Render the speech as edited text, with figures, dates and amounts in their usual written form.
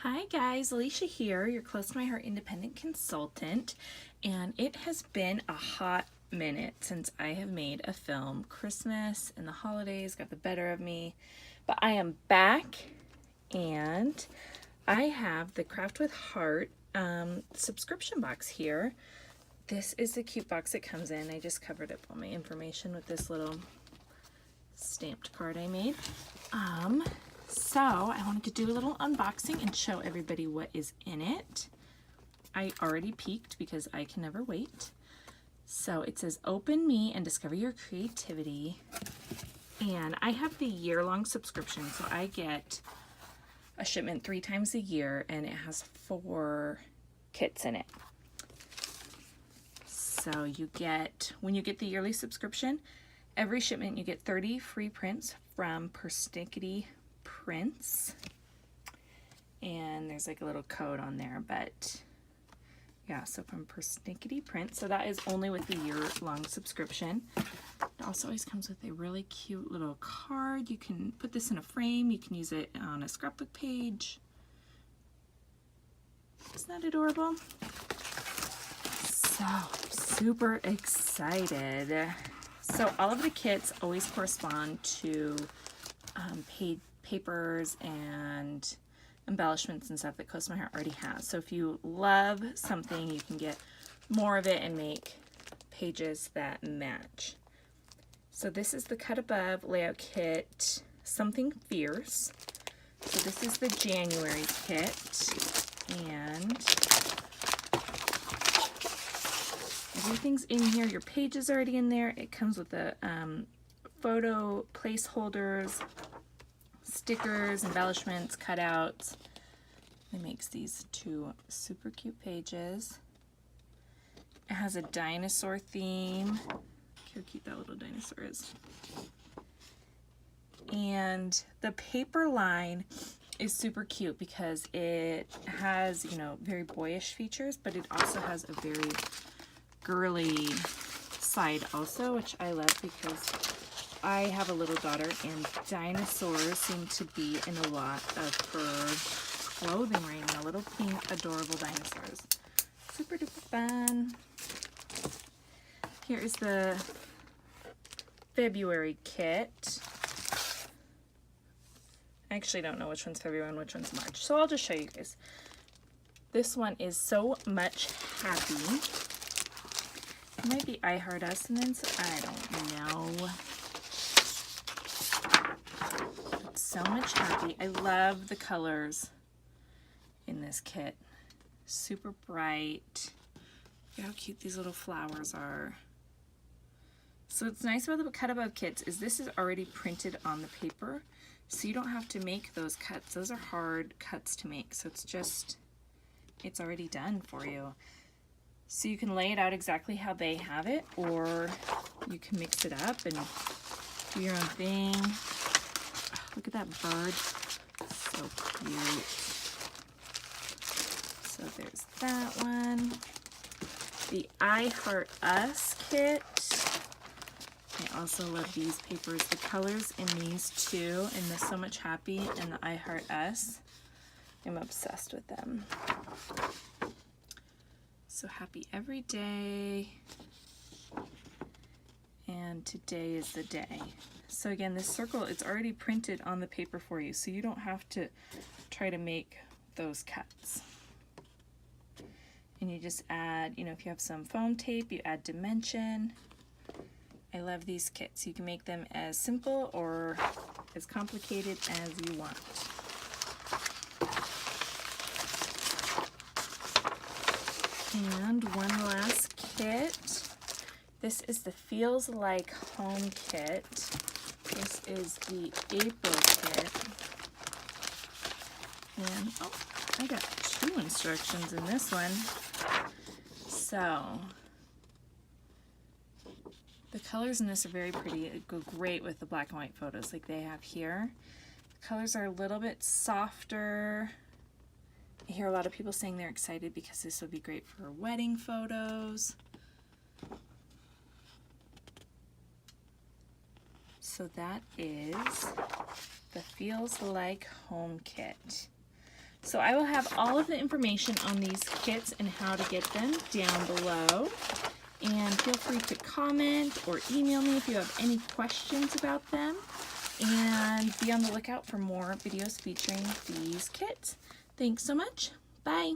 Hi guys, Alicia here, your Close to My Heart independent consultant, and it has been a hot minute since I have made a film. Christmas and the holidays got the better of me, but I am back and I have the Craft with Heart subscription box here. This is the cute box it comes in. I just covered up all my information with this little stamped card I made. So I wanted to do a little unboxing and show everybody what is in it. I already peeked because I can never wait. So it says open me and discover your creativity. And I have the year-long subscription, so I get a shipment 3 times a year and it has 4 kits in it. So you get, when you get the yearly subscription, every shipment you get 30 free prints from Persnickety Prints, and there's like a little code on there, but yeah, so from Persnickety Prints. So that is only with the year-long subscription. It also always comes with a really cute little card. You can put this in a frame, you can use it on a scrapbook page. Isn't that adorable? So super excited. So all of the kits always correspond to papers and embellishments and stuff that Close to My Heart already has. So if you love something, you can get more of it and make pages that match. So this is the Cut Above layout kit, Something Fierce. So this is the January kit, and everything's in here. Your page is already in there. It comes with the photo placeholders, stickers, embellishments, cutouts. It makes these 2 super cute pages. It has a dinosaur theme. Look how cute that little dinosaur is. And the paper line is super cute because it has, you know, very boyish features, but it also has a very girly side also, which I love because I have a little daughter and dinosaurs seem to be in a lot of her clothing right now. Little pink adorable dinosaurs. Super duper fun. Here is the February kit. I actually don't know which one's February and which one's March, so I'll just show you guys. This one is So Much Happy. It might be I Heart Us, and then I don't know. It's So Much Happy. I love the colors in this kit. Super bright. Look how cute these little flowers are. So what's nice about the Cut Above kits is this is already printed on the paper, so you don't have to make those cuts. Those are hard cuts to make, so it's already done for you. So you can lay it out exactly how they have it, or you can mix it up and do your own thing. Oh, look at that bird. So cute. So there's that one. The I Heart Us kit. I also love these papers. The colors in these two, in the So Much Happy and the I Heart Us, I'm obsessed with them. So happy every day, and today is the day. So again, this circle, it's already printed on the paper for you, so you don't have to try to make those cuts. And you just add, you know, if you have some foam tape, you add dimension. I love these kits. You can make them as simple or as complicated as you want. And one last kit. This is the Feels Like Home kit. This is the April kit. And oh, I got 2 instructions in this one. So the colors in this are very pretty. It go great with the black and white photos like they have here. The colors are a little bit softer. I hear a lot of people saying they're excited because this will be great for wedding photos. So that is the Feels Like Home kit. So I will have all of the information on these kits and how to get them down below. And feel free to comment or email me if you have any questions about them. And be on the lookout for more videos featuring these kits. Thanks so much. Bye.